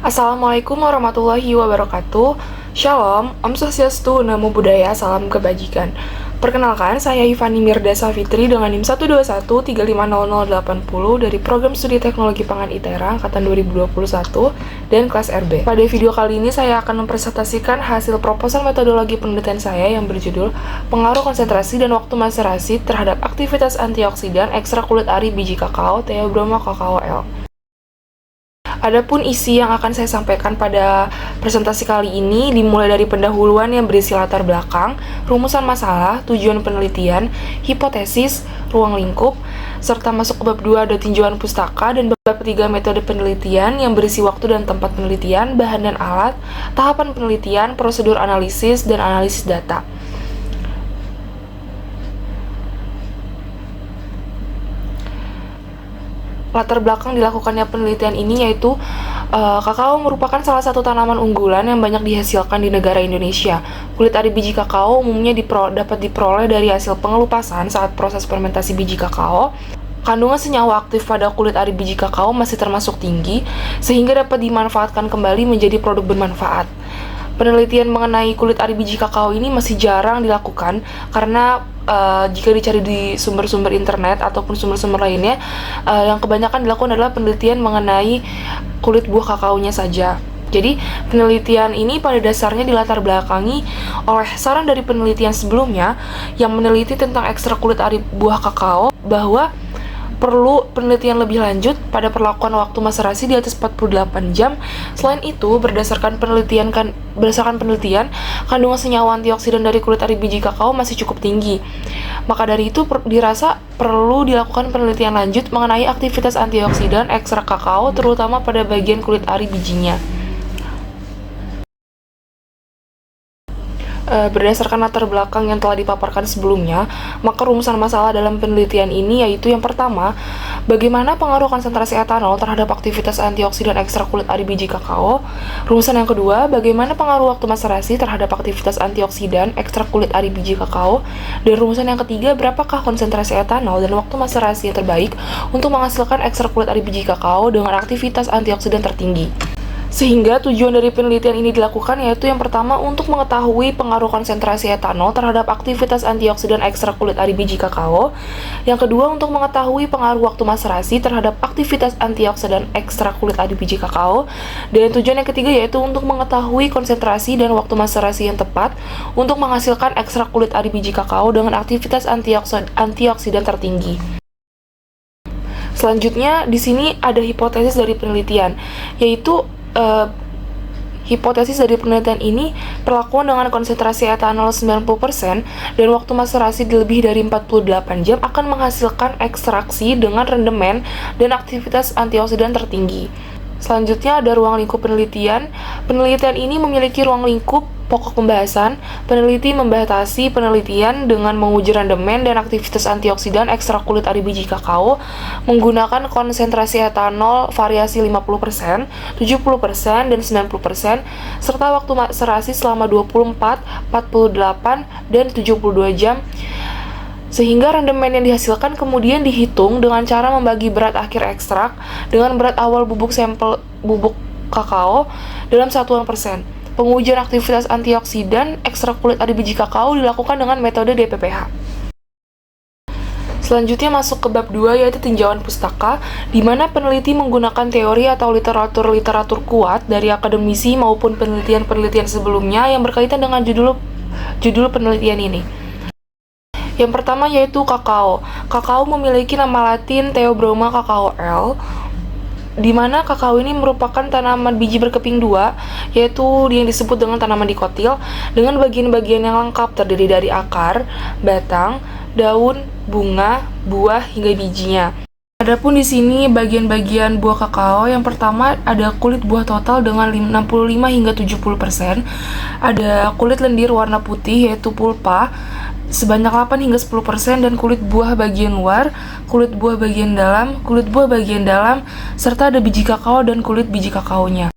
Assalamualaikum warahmatullahi wabarakatuh. Shalom, Om Swastiastu, Namo Buddhaya, Salam Kebajikan. Perkenalkan, saya Ivani Mirda Safitri dengan NIM 121350080 dari Program Studi Teknologi Pangan ITERA Angkatan 2021 dan kelas RB. Pada video kali ini saya akan mempresentasikan hasil proposal metodologi penelitian saya yang berjudul Pengaruh Konsentrasi dan Waktu Maserasi terhadap Aktivitas Antioksidan Ekstra Kulit Ari Biji Kakao Theobroma Kakao L. Adapun isi yang akan saya sampaikan pada presentasi kali ini dimulai dari pendahuluan yang berisi latar belakang, rumusan masalah, tujuan penelitian, hipotesis, ruang lingkup, serta masuk ke bab 2 ada tinjauan pustaka, dan bab 3 metode penelitian yang berisi waktu dan tempat penelitian, bahan dan alat, tahapan penelitian, prosedur analisis, dan analisis data. Latar belakang dilakukannya penelitian ini yaitu kakao merupakan salah satu tanaman unggulan yang banyak dihasilkan di negara Indonesia. Kulit ari biji kakao umumnya dapat diperoleh dari hasil pengelupasan saat proses fermentasi biji kakao. Kandungan senyawa aktif pada kulit ari biji kakao masih termasuk tinggi, sehingga dapat dimanfaatkan kembali menjadi produk bermanfaat. Penelitian mengenai kulit ari biji kakao ini masih jarang dilakukan karena jika dicari di sumber-sumber internet ataupun sumber-sumber lainnya, yang kebanyakan dilakukan adalah penelitian mengenai kulit buah kakaonya saja. Jadi, penelitian ini pada dasarnya dilatar belakangi oleh saran dari penelitian sebelumnya yang meneliti tentang ekstra kulit ari buah kakao bahwa perlu penelitian lebih lanjut pada perlakuan waktu maserasi di atas 48 jam. Selain itu, berdasarkan penelitian, kandungan senyawa antioksidan dari kulit ari biji kakao masih cukup tinggi. Maka dari itu dirasa perlu dilakukan penelitian lanjut mengenai aktivitas antioksidan ekstra kakao, terutama pada bagian kulit ari bijinya. Berdasarkan latar belakang yang telah dipaparkan sebelumnya, maka rumusan masalah dalam penelitian ini yaitu yang pertama, bagaimana pengaruh konsentrasi etanol terhadap aktivitas antioksidan ekstra kulit ari biji kakao. Rumusan yang kedua, bagaimana pengaruh waktu maserasi terhadap aktivitas antioksidan ekstra kulit ari biji kakao. Dan rumusan yang ketiga, berapakah konsentrasi etanol dan waktu maserasi yang terbaik untuk menghasilkan ekstra kulit ari biji kakao dengan aktivitas antioksidan tertinggi. Sehingga tujuan dari penelitian ini dilakukan yaitu yang pertama untuk mengetahui pengaruh konsentrasi etanol terhadap aktivitas antioksidan ekstra kulit ari biji kakao. Yang kedua untuk mengetahui pengaruh waktu maserasi terhadap aktivitas antioksidan ekstra kulit ari biji kakao. Dan tujuan yang ketiga yaitu untuk mengetahui konsentrasi dan waktu maserasi yang tepat untuk menghasilkan ekstra kulit ari biji kakao dengan aktivitas antioksidan tertinggi. Selanjutnya di sini ada hipotesis dari penelitian, yaitu hipotesis dari penelitian ini perlakuan dengan konsentrasi etanol 90% dan waktu maserasi lebih dari 48 jam akan menghasilkan ekstraksi dengan rendemen dan aktivitas antioksidan tertinggi. Selanjutnya ada ruang lingkup penelitian. Penelitian ini memiliki ruang lingkup pokok pembahasan. Peneliti membatasi penelitian dengan menguji rendemen dan aktivitas antioksidan ekstra kulit ari biji kakao menggunakan konsentrasi etanol variasi 50%, 70%, dan 90%, serta waktu maserasi selama 24, 48, dan 72 jam. Sehingga rendemen yang dihasilkan kemudian dihitung dengan cara membagi berat akhir ekstrak dengan berat awal bubuk sampel bubuk kakao dalam satuan persen. Pengujian aktivitas antioksidan ekstra kulit ari biji kakao dilakukan dengan metode DPPH. Selanjutnya masuk ke bab 2 yaitu tinjauan pustaka, di mana peneliti menggunakan teori atau literatur kuat dari akademisi maupun penelitian-penelitian sebelumnya yang berkaitan dengan judul penelitian ini. Yang pertama yaitu kakao. Kakao memiliki nama latin Theobroma Kakao L, di mana kakao ini merupakan tanaman biji berkeping dua, yaitu yang disebut dengan tanaman dikotil, dengan bagian-bagian yang lengkap terdiri dari akar, batang, daun, bunga, buah, hingga bijinya. Adapun di sini bagian-bagian buah kakao, yang pertama ada kulit buah total dengan 65 hingga 70%, ada kulit lendir warna putih yaitu pulpa sebanyak 8 hingga 10%, dan kulit buah bagian luar, kulit buah bagian dalam, serta ada biji kakao dan kulit biji kakaonya.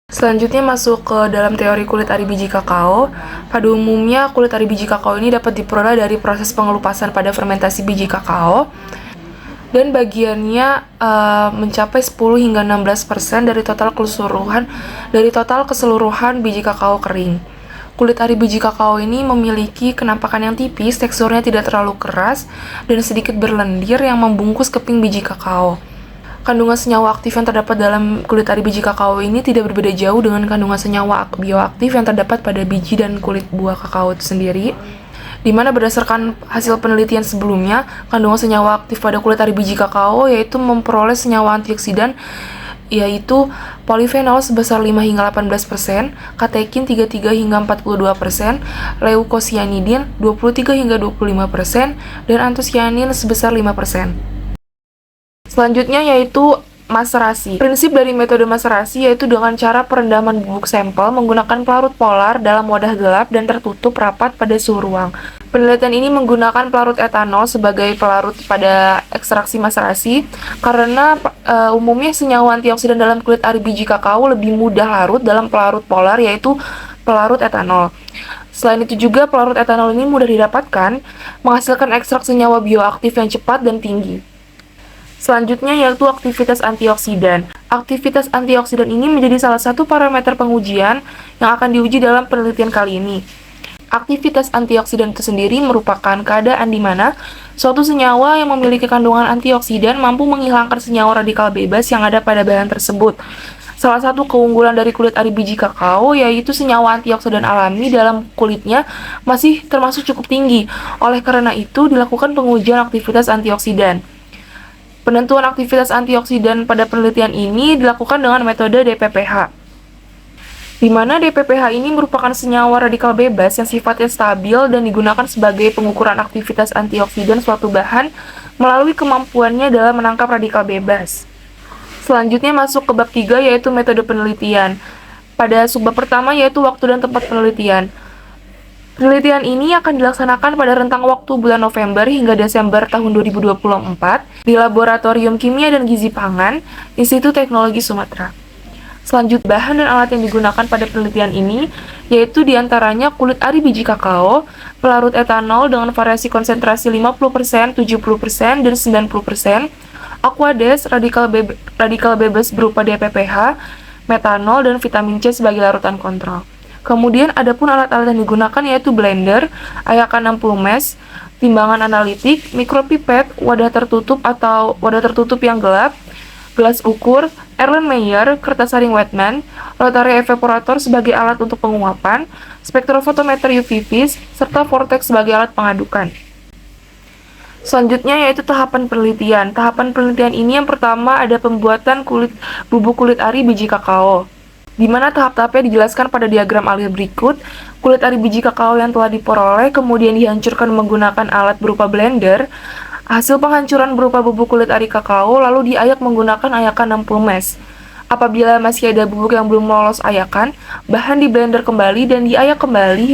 Selanjutnya masuk ke dalam teori kulit ari biji kakao. Pada umumnya kulit ari biji kakao ini dapat diperoleh dari proses pengelupasan pada fermentasi biji kakao. dan bagiannya mencapai 10 hingga 16% dari total keseluruhan biji kakao kering. Kulit ari biji kakao ini memiliki kenampakan yang tipis, teksturnya tidak terlalu keras, dan sedikit berlendir yang membungkus keping biji kakao. Kandungan senyawa aktif yang terdapat dalam kulit ari biji kakao ini tidak berbeda jauh dengan kandungan senyawa bioaktif yang terdapat pada biji dan kulit buah kakao itu sendiri, di mana berdasarkan hasil penelitian sebelumnya, kandungan senyawa aktif pada kulit ari biji kakao yaitu memperoleh senyawa antioksidan yaitu polifenol sebesar 5 hingga 18%, katekin 33 hingga 42%, leukosianidin 23 hingga 25%, dan antosianin sebesar 5%. Selanjutnya yaitu maserasi. Prinsip dari metode maserasi yaitu dengan cara perendaman bubuk sampel menggunakan pelarut polar dalam wadah gelap dan tertutup rapat pada suhu ruang. Penelitian ini menggunakan pelarut etanol sebagai pelarut pada ekstraksi maserasi karena umumnya senyawa antioksidan dalam kulit ari biji kakao lebih mudah larut dalam pelarut polar yaitu pelarut etanol. Selain itu juga pelarut etanol ini mudah didapatkan, menghasilkan ekstrak senyawa bioaktif yang cepat dan tinggi. Selanjutnya yaitu aktivitas antioksidan. Aktivitas antioksidan ini menjadi salah satu parameter pengujian yang akan diuji dalam penelitian kali ini. Aktivitas antioksidan itu sendiri merupakan keadaan di mana suatu senyawa yang memiliki kandungan antioksidan mampu menghilangkan senyawa radikal bebas yang ada pada bahan tersebut. Salah satu keunggulan dari kulit ari biji kakao yaitu senyawa antioksidan alami dalam kulitnya masih termasuk cukup tinggi. Oleh karena itu dilakukan pengujian aktivitas antioksidan. Penentuan aktivitas antioksidan pada penelitian ini dilakukan dengan metode DPPH, di mana DPPH ini merupakan senyawa radikal bebas yang sifatnya stabil dan digunakan sebagai pengukuran aktivitas antioksidan suatu bahan melalui kemampuannya dalam menangkap radikal bebas. Selanjutnya masuk ke bab 3 yaitu metode penelitian. Pada subbab pertama yaitu waktu dan tempat penelitian. Penelitian ini akan dilaksanakan pada rentang waktu bulan November hingga Desember tahun 2024 di Laboratorium Kimia dan Gizi Pangan, Institut Teknologi Sumatera. Selanjutnya, bahan dan alat yang digunakan pada penelitian ini yaitu diantaranya kulit ari biji kakao, pelarut etanol dengan variasi konsentrasi 50%, 70%, dan 90%, aquades, radikal bebas berupa DPPH, metanol, dan vitamin C sebagai larutan kontrol. Kemudian adapun alat-alat yang digunakan yaitu blender, ayakan 60 mesh, timbangan analitik, mikropipet, wadah tertutup yang gelap, gelas ukur, Erlenmeyer, kertas saring Wetman, rotary evaporator sebagai alat untuk penguapan, spektrofotometer UV vis, serta vortex sebagai alat pengadukan. Selanjutnya yaitu tahapan penelitian. Tahapan penelitian ini yang pertama ada pembuatan bubuk kulit ari biji kakao, di mana tahap-tahapnya dijelaskan pada diagram alir berikut. Kulit ari biji kakao yang telah diperoleh kemudian dihancurkan menggunakan alat berupa blender. Hasil penghancuran berupa bubuk kulit ari kakao lalu diayak menggunakan ayakan 60 mesh. Apabila masih ada bubuk yang belum lolos ayakan, bahan di blender kembali dan diayak kembali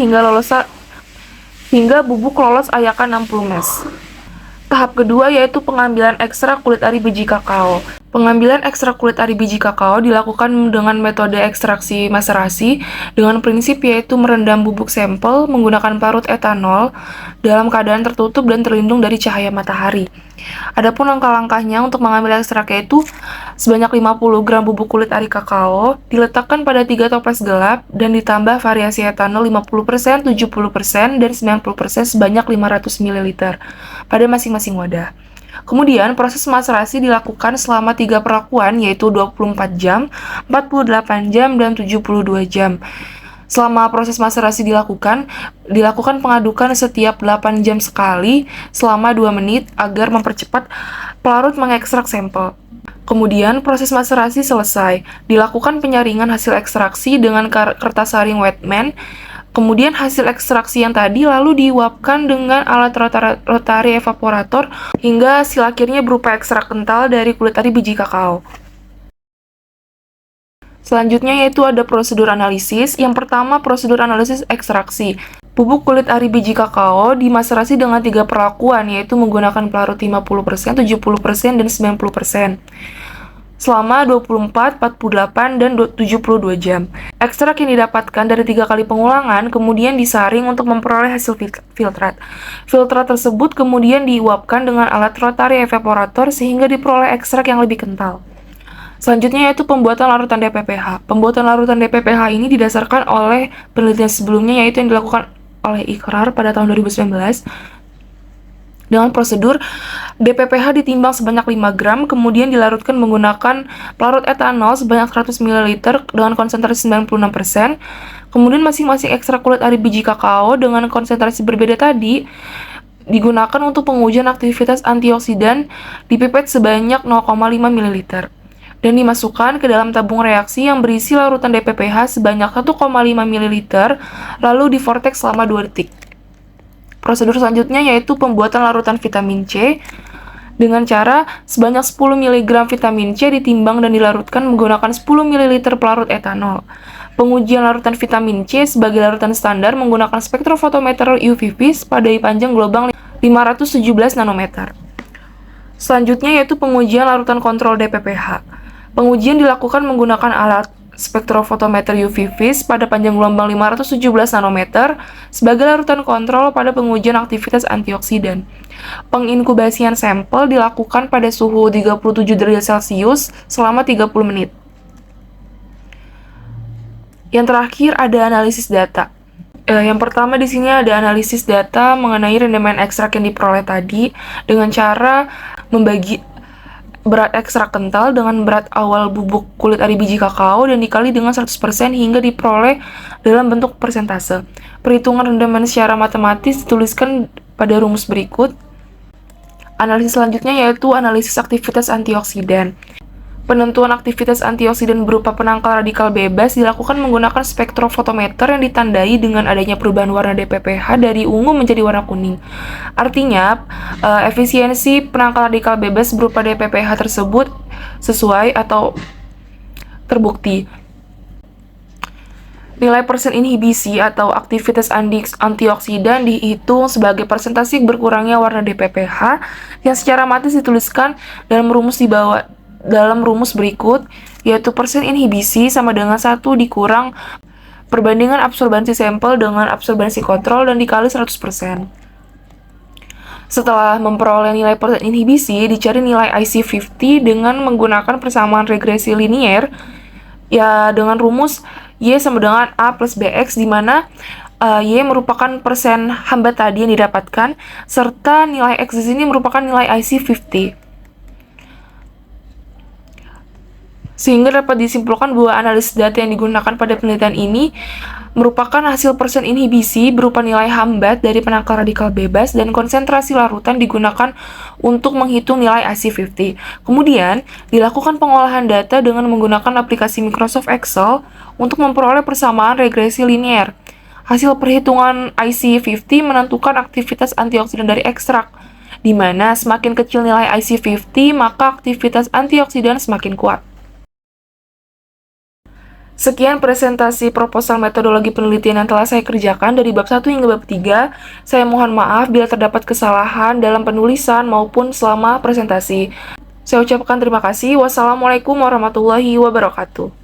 hingga bubuk lolos ayakan 60 mesh. Tahap kedua yaitu pengambilan ekstrak kulit ari biji kakao. Pengambilan ekstrak kulit ari biji kakao dilakukan dengan metode ekstraksi maserasi dengan prinsip yaitu merendam bubuk sampel menggunakan parut etanol dalam keadaan tertutup dan terlindung dari cahaya matahari. Adapun langkah-langkahnya untuk mengambil ekstrak yaitu sebanyak 50 gram bubuk kulit ari kakao diletakkan pada 3 toples gelap dan ditambah variasi etanol 50%, 70%, dan 90% sebanyak 500 ml pada masing-masing wadah. Kemudian proses maserasi dilakukan selama 3 perlakuan yaitu 24 jam, 48 jam, dan 72 jam. Selama proses maserasi dilakukan pengadukan setiap 8 jam sekali selama 2 menit agar mempercepat pelarut mengekstrak sampel. Kemudian proses maserasi selesai, dilakukan penyaringan hasil ekstraksi dengan kertas saring Wetman. Kemudian hasil ekstraksi yang tadi lalu diuapkan dengan alat rotary evaporator hingga hasil akhirnya berupa ekstrak kental dari kulit ari biji kakao. Selanjutnya yaitu ada prosedur analisis. Yang pertama prosedur analisis ekstraksi. Bubuk kulit ari biji kakao dimaserasi dengan 3 perlakuan yaitu menggunakan pelarut 50%, 70%, dan 90%. selama 24, 48, dan 72 jam. Ekstrak yang didapatkan dari 3 kali pengulangan kemudian disaring untuk memperoleh hasil filtrat. Filtrat tersebut kemudian diuapkan dengan alat rotary evaporator sehingga diperoleh ekstrak yang lebih kental. Selanjutnya yaitu pembuatan larutan DPPH. Pembuatan larutan DPPH ini didasarkan oleh penelitian sebelumnya yaitu yang dilakukan oleh Iqrar pada tahun 2019 dengan prosedur DPPH ditimbang sebanyak 5 gram, kemudian dilarutkan menggunakan pelarut etanol sebanyak 100 ml dengan konsentrasi 96%. Kemudian masing-masing ekstrak kulit ari biji kakao dengan konsentrasi berbeda tadi digunakan untuk pengujian aktivitas antioksidan di pipet sebanyak 0,5 ml dan dimasukkan ke dalam tabung reaksi yang berisi larutan DPPH sebanyak 1,5 ml lalu divortex selama 2 detik. Prosedur selanjutnya yaitu pembuatan larutan vitamin C dengan cara sebanyak 10 mg vitamin C ditimbang dan dilarutkan menggunakan 10 ml pelarut etanol. Pengujian larutan vitamin C sebagai larutan standar menggunakan spektrofotometer UV-Vis pada panjang gelombang 517 nanometer. Selanjutnya yaitu pengujian larutan kontrol DPPH. Pengujian dilakukan menggunakan alat spektrofotometer UV-Vis pada panjang gelombang 517 nanometer sebagai larutan kontrol pada pengujian aktivitas antioksidan. Penginkubasian sampel dilakukan pada suhu 37 derajat Celcius selama 30 menit. Yang terakhir ada analisis data. Yang pertama di sini ada analisis data mengenai rendemen ekstrak yang diperoleh tadi dengan cara membagi berat ekstrak kental dengan berat awal bubuk kulit ari biji kakao dan dikali dengan 100% hingga diperoleh dalam bentuk persentase. Perhitungan rendemen secara matematis dituliskan pada rumus berikut. Analisis selanjutnya yaitu analisis aktivitas antioksidan. Penentuan aktivitas antioksidan berupa penangkal radikal bebas dilakukan menggunakan spektrofotometer yang ditandai dengan adanya perubahan warna DPPH dari ungu menjadi warna kuning. Artinya, efisiensi penangkal radikal bebas berupa DPPH tersebut sesuai atau terbukti. Nilai persen inhibisi atau aktivitas antioksidan dihitung sebagai persentase berkurangnya warna DPPH yang secara matis dituliskan dalam rumus berikut, yaitu persen inhibisi sama dengan 1 dikurang perbandingan absorbansi sampel dengan absorbansi kontrol dan dikali 100%. Setelah memperoleh nilai persen inhibisi, dicari nilai IC50 dengan menggunakan persamaan regresi linier ya dengan rumus Y sama dengan A plus BX, di mana Y merupakan persen hambat tadi yang didapatkan, serta nilai X di sini merupakan nilai IC50. Sehingga dapat disimpulkan bahwa analisis data yang digunakan pada penelitian ini merupakan hasil persen inhibisi berupa nilai hambat dari penangkal radikal bebas dan konsentrasi larutan digunakan untuk menghitung nilai IC50. Kemudian, dilakukan pengolahan data dengan menggunakan aplikasi Microsoft Excel untuk memperoleh persamaan regresi linier. Hasil perhitungan IC50 menentukan aktivitas antioksidan dari ekstrak, di mana semakin kecil nilai IC50, maka aktivitas antioksidan semakin kuat. Sekian presentasi proposal metodologi penelitian yang telah saya kerjakan dari bab 1 hingga bab 3. Saya mohon maaf bila terdapat kesalahan dalam penulisan maupun selama presentasi. Saya ucapkan terima kasih. Wassalamualaikum warahmatullahi wabarakatuh.